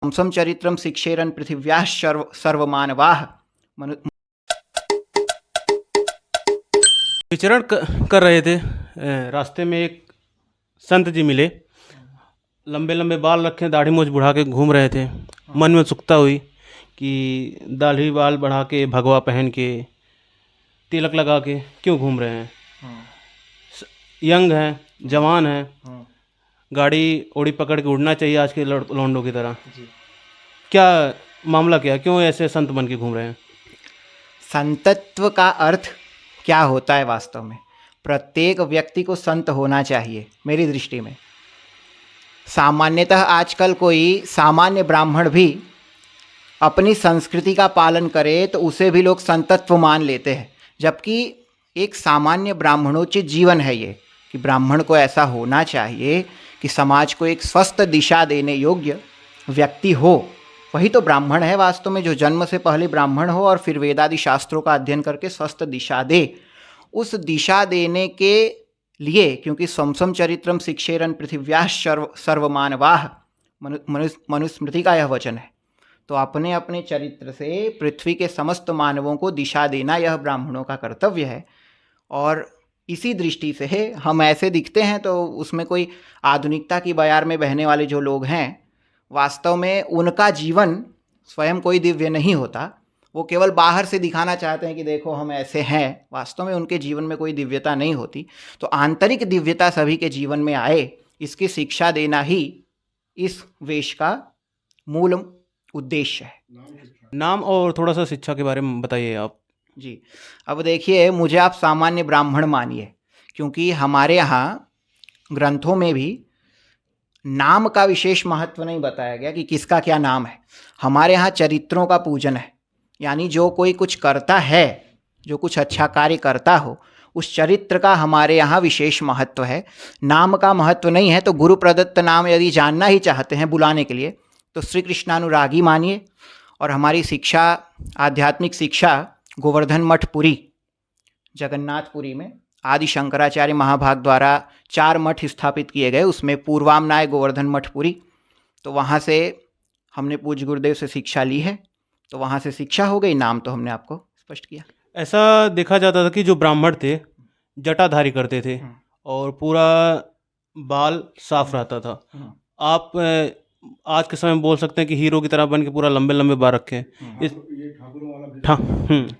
हंसम चरित्रम शिक्षेरन पृथिव्याः सर्वमानवाः मनु। विचरण कर रहे थे। रास्ते में एक संत जी मिले। लंबे लंबे बाल रखे, दाढ़ी मूछ बढ़ा के घूम रहे थे। मन में उत्सुकता हुई कि दाढ़ी बाल बढ़ा के, भगवा पहन के, तिलक लगा के क्यों घूम रहे हैं। यंग हैं, जवान हैं, गाड़ी ओड़ी पकड़ के उड़ना चाहिए आज के लौंडों की तरह। क्या मामला, क्या क्यों ऐसे संत बन के घूम रहे हैं? संतत्व का अर्थ क्या होता है वास्तव में? प्रत्येक व्यक्ति को संत होना चाहिए मेरी दृष्टि में। सामान्यतः आजकल कोई सामान्य ब्राह्मण भी अपनी संस्कृति का पालन करे तो उसे भी लोग संतत्व मान लेते हैं, जबकि एक सामान्य ब्राह्मणोचित जीवन है ये कि ब्राह्मण को ऐसा होना चाहिए कि समाज को एक स्वस्थ दिशा देने योग्य व्यक्ति हो। वही तो ब्राह्मण है वास्तव में, जो जन्म से पहले ब्राह्मण हो और फिर वेदादि शास्त्रों का अध्ययन करके स्वस्थ दिशा दे। उस दिशा देने के लिए, क्योंकि समसम चरित्रम शिक्षेरन पृथिव्याः सर्वमानवाः मनुस्मृति का यह वचन है, तो अपने अपने चरित्र से पृथ्वी के समस्त मानवों को दिशा देना यह ब्राह्मणों का कर्तव्य है। और इसी दृष्टि से हम ऐसे दिखते हैं तो उसमें कोई आधुनिकता की बयार में बहने वाले जो लोग हैं, वास्तव में उनका जीवन स्वयं कोई दिव्य नहीं होता। वो केवल बाहर से दिखाना चाहते हैं कि देखो हम ऐसे हैं, वास्तव में उनके जीवन में कोई दिव्यता नहीं होती। तो आंतरिक दिव्यता सभी के जीवन में आए, इसकी शिक्षा देना ही इस वेश का मूल उद्देश्य है। नाम और थोड़ा सा शिक्षा के बारे में बताइए आप। जी, अब देखिए, मुझे आप सामान्य ब्राह्मण मानिए, क्योंकि हमारे यहाँ ग्रंथों में भी नाम का विशेष महत्व नहीं बताया गया कि किसका क्या नाम है। हमारे यहाँ चरित्रों का पूजन है, यानी जो कोई कुछ करता है, जो कुछ अच्छा कार्य करता हो, उस चरित्र का हमारे यहाँ विशेष महत्व है। नाम का महत्व नहीं है। तो गुरु प्रदत्त नाम यदि जानना ही चाहते हैं बुलाने के लिए तो श्री कृष्णानुरागी मानिए। और हमारी शिक्षा, आध्यात्मिक शिक्षा गोवर्धन मठ पुरी, जगन्नाथपुरी में आदि शंकराचार्य महाभाग द्वारा 4 मठ स्थापित किए गए, उसमें पूर्वामनाय गोवर्धन मठ पुरी। तो वहाँ से हमने पूज्य गुरुदेव से शिक्षा ली है, तो वहाँ से शिक्षा हो गई। नाम तो हमने आपको स्पष्ट किया। ऐसा देखा जाता था कि जो ब्राह्मण थे जटाधारी करते थे और पूरा बाल साफ रहता था। आप आज के समय में बोल सकते हैं कि हीरो की तरह बन के पूरा लंबे लंबे बाल रखे हैं। इस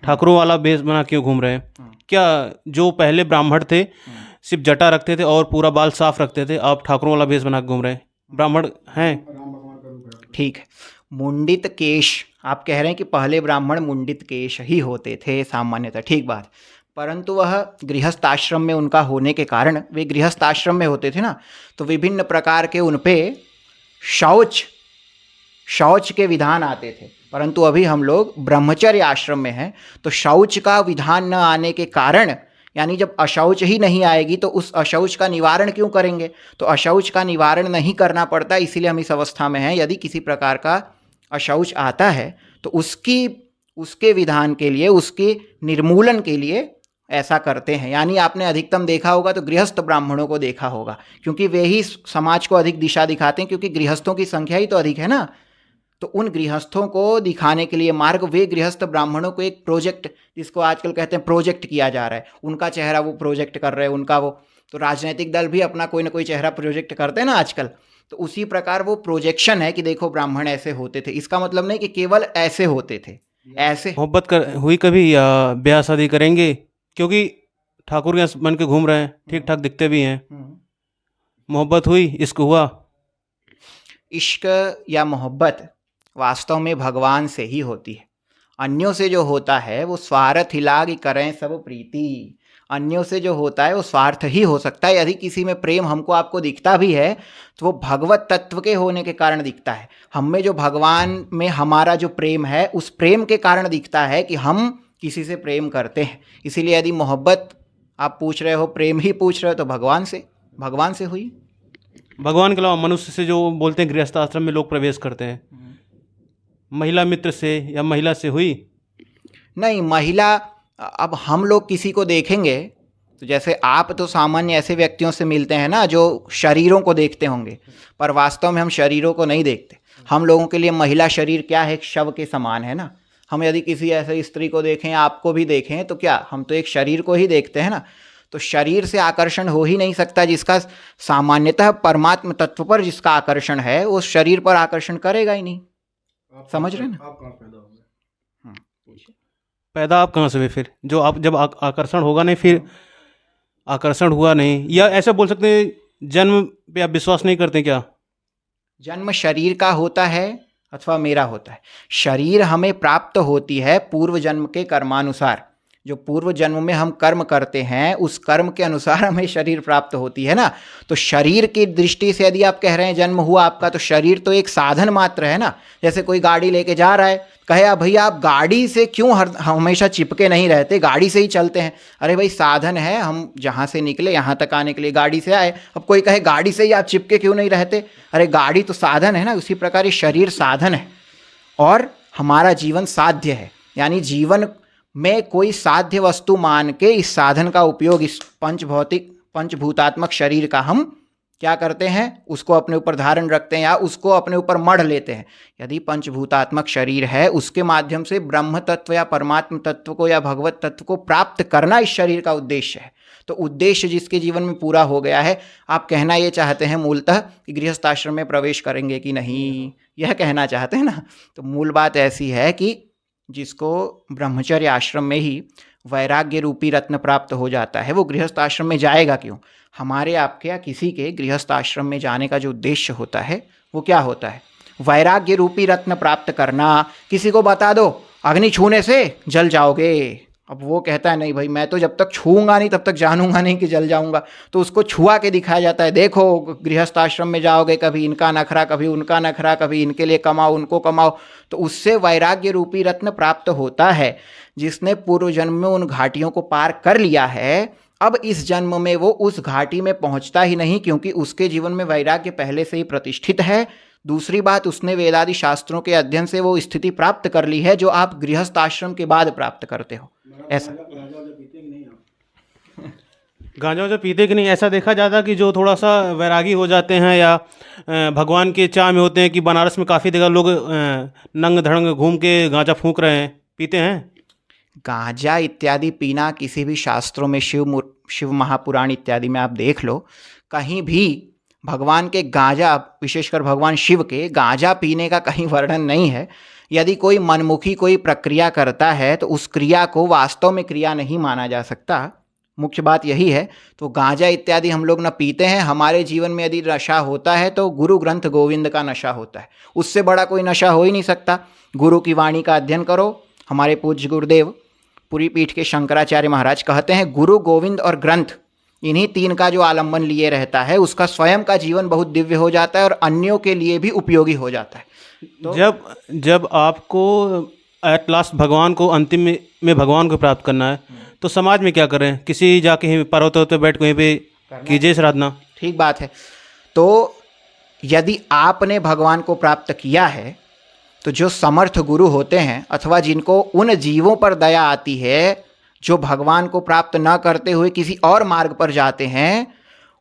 ठाकुरों वाला भेष बना क्यों घूम रहे हैं? क्या जो पहले ब्राह्मण थे सिर्फ जटा रखते थे और पूरा बाल साफ रखते थे, आप ठाकुरों वाला भेष बना के घूम रहे हैं? ब्राह्मण हैं? ठीक है, मुंडित केश आप कह रहे हैं कि पहले ब्राह्मण मुंडित केश ही होते थे सामान्यतः, ठीक बात। परंतु वह गृहस्थ आश्रम में उनका होने के कारण, वे गृहस्थ आश्रम में होते थे ना, तो विभिन्न प्रकार के उन पे शौच के विधान आते थे। परंतु अभी हम लोग ब्रह्मचर्य आश्रम में हैं, तो शौच का विधान न आने के कारण, यानी जब अशौच ही नहीं आएगी तो उस अशौच का निवारण क्यों करेंगे? तो अशौच का निवारण नहीं करना पड़ता, इसीलिए हम इस अवस्था में हैं। यदि किसी प्रकार का अशौच आता है तो उसके विधान के लिए, उसके निर्मूलन के लिए ऐसा करते हैं। यानी आपने अधिकतम देखा होगा तो गृहस्थ ब्राह्मणों को देखा होगा, क्योंकि वे ही समाज को अधिक दिशा दिखाते हैं, क्योंकि गृहस्थों की संख्या ही तो अधिक है ना। तो उन गृहस्थों को दिखाने के लिए मार्ग, वे गृहस्थ ब्राह्मणों को एक प्रोजेक्ट, जिसको आजकल कहते हैं प्रोजेक्ट किया जा रहा है, उनका चेहरा वो प्रोजेक्ट कर रहे हैं, उनका वो। तो राजनीतिक दल भी अपना कोई ना कोई चेहरा प्रोजेक्ट करते हैं ना आजकल, तो उसी प्रकार वो प्रोजेक्शन है कि देखो ब्राह्मण ऐसे होते थे। इसका मतलब नहीं कि केवल ऐसे होते थे। ऐसे मोहब्बत हुई कभी या ब्याह शादी करेंगे? क्योंकि ठाकुर के बन के घूम रहे हैं, ठीक ठाक दिखते भी हैं। मोहब्बत हुई, इश्क हुआ? इश्क या मोहब्बत वास्तव में भगवान से ही होती है। अन्यों से जो होता है वो स्वार्थ हिलाग करें सब प्रीति। अन्यों से जो होता है वो स्वार्थ ही हो सकता है। यदि किसी में प्रेम हमको आपको दिखता भी है तो वो भगवत तत्व के होने के कारण दिखता है। हम में जो भगवान में हमारा जो प्रेम है, उस प्रेम के कारण दिखता है कि हम किसी से प्रेम करते हैं। इसीलिए यदि मोहब्बत आप पूछ रहे हो, प्रेम ही पूछ रहे हो, तो भगवान से हुई। भगवान के अलावा मनुष्य से जो बोलते हैं गृहस्थ आश्रम में लोग प्रवेश करते हैं, महिला मित्र से या महिला से हुई? नहीं, महिला, अब हम लोग किसी को देखेंगे तो जैसे आप तो सामान्य ऐसे व्यक्तियों से मिलते हैं ना जो शरीरों को देखते होंगे, पर वास्तव में हम शरीरों को नहीं देखते। हम लोगों के लिए महिला शरीर क्या है, एक शव के समान है ना। हम यदि किसी ऐसे स्त्री को देखें, आपको भी देखें, तो क्या हम तो एक शरीर को ही देखते हैं ना। तो शरीर से आकर्षण हो ही नहीं सकता। जिसका सामान्यतः परमात्म तत्व पर जिसका आकर्षण है, वो शरीर पर आकर्षण करेगा ही नहीं। समझ रहे हैं ना। आप कहाँ पैदा हो गए? पैदा आप कहाँ से हुए फिर? जो आप जब आकर्षण होगा नहीं, फिर आकर्षण हुआ नहीं, या ऐसा बोल सकते हैं जन्म पे आप विश्वास नहीं करते क्या? जन्म शरीर का होता है अथवा मेरा होता है। शरीर हमें प्राप्त होती है पूर्व जन्म के कर्मानुसार। जो पूर्व जन्म में हम कर्म करते हैं, उस कर्म के अनुसार हमें शरीर प्राप्त होती है ना। तो शरीर की दृष्टि से यदि आप कह रहे हैं जन्म हुआ आपका, तो शरीर तो एक साधन मात्र है ना। जैसे कोई गाड़ी लेके जा रहा है, कहे अब भैया आप गाड़ी से क्यों हमेशा चिपके नहीं रहते, गाड़ी से ही चलते हैं। अरे भाई साधन है, हम जहाँ से निकले यहाँ तक आने के लिए गाड़ी से आए। अब कोई कहे गाड़ी से ही आप चिपके क्यों नहीं रहते, अरे गाड़ी तो साधन है ना। उसी प्रकार ये शरीर साधन है और हमारा जीवन साध्य है। यानी जीवन में कोई साध्य वस्तु मान के इस साधन का उपयोग, इस पंचभूतात्मक शरीर का हम क्या करते हैं, उसको अपने ऊपर धारण रखते हैं या उसको अपने ऊपर मढ़ लेते हैं। यदि पंचभूतात्मक शरीर है, उसके माध्यम से ब्रह्म तत्व या परमात्म तत्व को या भगवत तत्व को प्राप्त करना इस शरीर का उद्देश्य है। तो उद्देश्य जिसके जीवन में पूरा हो गया है, आप कहना ये चाहते हैं मूलतः कि गृहस्थाश्रम में प्रवेश करेंगे कि नहीं, यह कहना चाहते हैं ना। तो मूल बात ऐसी है कि जिसको ब्रह्मचर्य आश्रम में ही वैराग्य रूपी रत्न प्राप्त हो जाता है, वो गृहस्थ आश्रम में जाएगा क्यों। हमारे आपके या किसी के गृहस्थ आश्रम में जाने का जो उद्देश्य होता है वो क्या होता है, वैराग्य रूपी रत्न प्राप्त करना। किसी को बता दो अग्नि छूने से जल जाओगे, अब वो कहता है नहीं भाई मैं तो जब तक छूऊंगा नहीं तब तक जानूंगा नहीं कि जल जाऊंगा। तो उसको छुआ के दिखाया जाता है, देखो गृहस्थ आश्रम में जाओगे, कभी इनका नखरा कभी उनका नखरा, कभी इनके लिए कमाओ उनको कमाओ। तो उससे वैराग्य रूपी रत्न प्राप्त होता है। जिसने पूर्व जन्म में उन घाटियों को पार कर लिया है, अब इस जन्म में वो उस घाटी में पहुंचता ही नहीं, क्योंकि उसके जीवन में वैराग्य पहले से ही प्रतिष्ठित है। दूसरी बात, उसने वेदादि शास्त्रों के अध्ययन से वो स्थिति प्राप्त कर ली है जो आप गृहस्थ आश्रम के बाद प्राप्त करते हो। ऐसा गांजा वाजा पीते कि नहीं, ऐसा देखा जाता कि जो थोड़ा सा वैरागी हो जाते हैं या भगवान के चाह में होते हैं कि बनारस में काफ़ी जगह लोग नंग धड़ंग घूम के गांजा फूंक रहे हैं, पीते हैं। गांजा इत्यादि पीना किसी भी शास्त्रों में, शिव महापुराण इत्यादि में आप देख लो, कहीं भी भगवान के गांजा, विशेषकर भगवान शिव के गांजा पीने का कहीं वर्णन नहीं है। यदि कोई मनमुखी कोई प्रक्रिया करता है तो उस क्रिया को वास्तव में क्रिया नहीं माना जा सकता। मुख्य बात यही है। तो गांजा इत्यादि हम लोग न पीते हैं। हमारे जीवन में यदि नशा होता है तो गुरु ग्रंथ गोविंद का नशा होता है, उससे बड़ा कोई नशा हो ही नहीं सकता। गुरु की वाणी का अध्ययन करो। हमारे पूज्य गुरुदेव पुरी पीठ के शंकराचार्य महाराज कहते हैं गुरु गोविंद और ग्रंथ, इन्हीं तीन का जो आलम्बन लिए रहता है उसका स्वयं का जीवन बहुत दिव्य हो जाता है और अन्यों के लिए भी उपयोगी हो जाता है। तो जब आपको एट लास्ट भगवान को, अंतिम में भगवान को प्राप्त करना है, तो समाज में क्या करें? किसी जाके पर्वतों पे बैठ कहीं पे कीजिए श्राद्धना। ठीक बात है। तो यदि आपने भगवान को प्राप्त किया है तो जो समर्थ गुरु होते हैं अथवा जिनको उन जीवों पर दया आती है जो भगवान को प्राप्त न करते हुए किसी और मार्ग पर जाते हैं,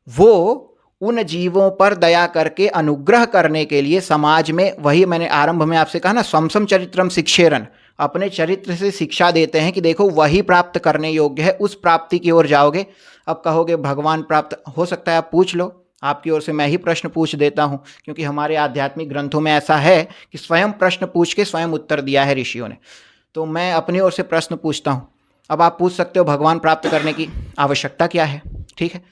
वो उन जीवों पर दया करके अनुग्रह करने के लिए समाज में, वही मैंने आरंभ में आपसे कहा ना, स्वमसम चरित्रम शिक्षेरन, अपने चरित्र से शिक्षा देते हैं कि देखो वही प्राप्त करने योग्य है, उस प्राप्ति की ओर जाओगे। अब कहोगे भगवान प्राप्त हो सकता है, आप पूछ लो। आपकी ओर से मैं ही प्रश्न पूछ देता हूँ, क्योंकि हमारे आध्यात्मिक ग्रंथों में ऐसा है कि स्वयं प्रश्न पूछ के स्वयं उत्तर दिया है ऋषियों ने। तो मैं अपनी ओर से प्रश्न पूछता हूँ। अब आप पूछ सकते हो भगवान प्राप्त करने की आवश्यकता क्या है। ठीक है,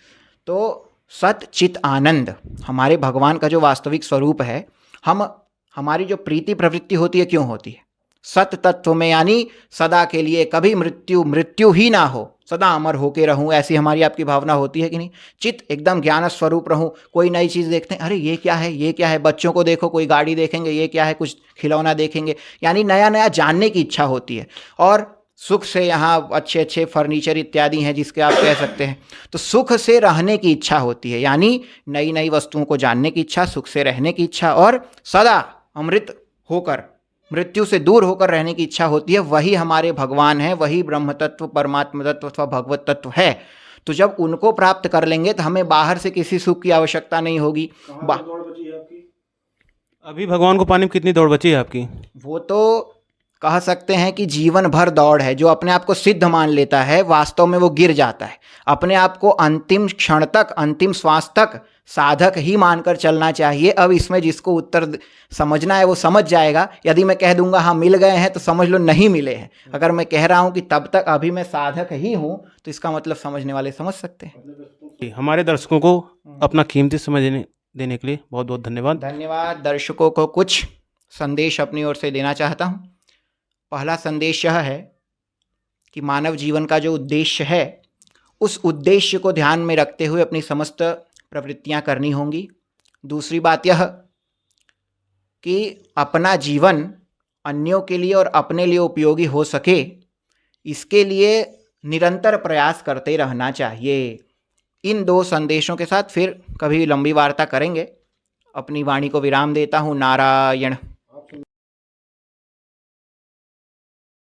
तो सत चित आनंद हमारे भगवान का जो वास्तविक स्वरूप है, हमारी जो प्रीति प्रवृत्ति होती है क्यों होती है? सत तत्व में, यानी सदा के लिए, कभी मृत्यु ही ना हो, सदा अमर होके रहूं, ऐसी हमारी आपकी भावना होती है कि नहीं? चित एकदम ज्ञान स्वरूप रहूं। कोई नई चीज़ देखते हैं, अरे ये क्या है, ये क्या है। बच्चों को देखो, कोई गाड़ी देखेंगे, ये क्या है, कुछ खिलौना देखेंगे, यानी नया नया जानने की इच्छा होती है। और सुख से, यहाँ अच्छे अच्छे फर्नीचर इत्यादि हैं जिसके आप कह सकते हैं, तो सुख से रहने की इच्छा होती है, यानी नई नई वस्तुओं को जानने की इच्छा, सुख से रहने की इच्छा, और सदा अमृत होकर, मृत्यु से दूर होकर रहने की इच्छा होती है। वही हमारे भगवान है, वही ब्रह्म तत्व, परमात्म तत्व अथवा भगवत तत्व है। तो जब उनको प्राप्त कर लेंगे तो हमें बाहर से किसी सुख की आवश्यकता नहीं होगी। अभी भगवान को पाने में कितनी दौड़ बची है आपकी? वो तो कह सकते हैं कि जीवन भर दौड़ है। जो अपने आप को सिद्ध मान लेता है वास्तव में वो गिर जाता है। अपने आप को अंतिम क्षण तक, अंतिम श्वास तक साधक ही मानकर चलना चाहिए। अब इसमें जिसको उत्तर समझना है वो समझ जाएगा। यदि मैं कह दूंगा हाँ मिल गए हैं तो समझ लो नहीं मिले हैं। अगर मैं कह रहा हूँ कि तब तक अभी मैं साधक ही हूँ तो इसका मतलब समझने वाले समझ सकते हैं। हमारे दर्शकों को अपना कीमती समय देने के लिए बहुत बहुत धन्यवाद। धन्यवाद। दर्शकों को कुछ संदेश अपनी ओर से देना चाहता हूँ। पहला संदेश यह है कि मानव जीवन का जो उद्देश्य है उस उद्देश्य को ध्यान में रखते हुए अपनी समस्त प्रवृत्तियां करनी होंगी। दूसरी बात यह कि अपना जीवन अन्यों के लिए और अपने लिए उपयोगी हो सके इसके लिए निरंतर प्रयास करते रहना चाहिए। इन दो संदेशों के साथ फिर कभी लंबी वार्ता करेंगे। अपनी वाणी को विराम देता हूँ। नारायण।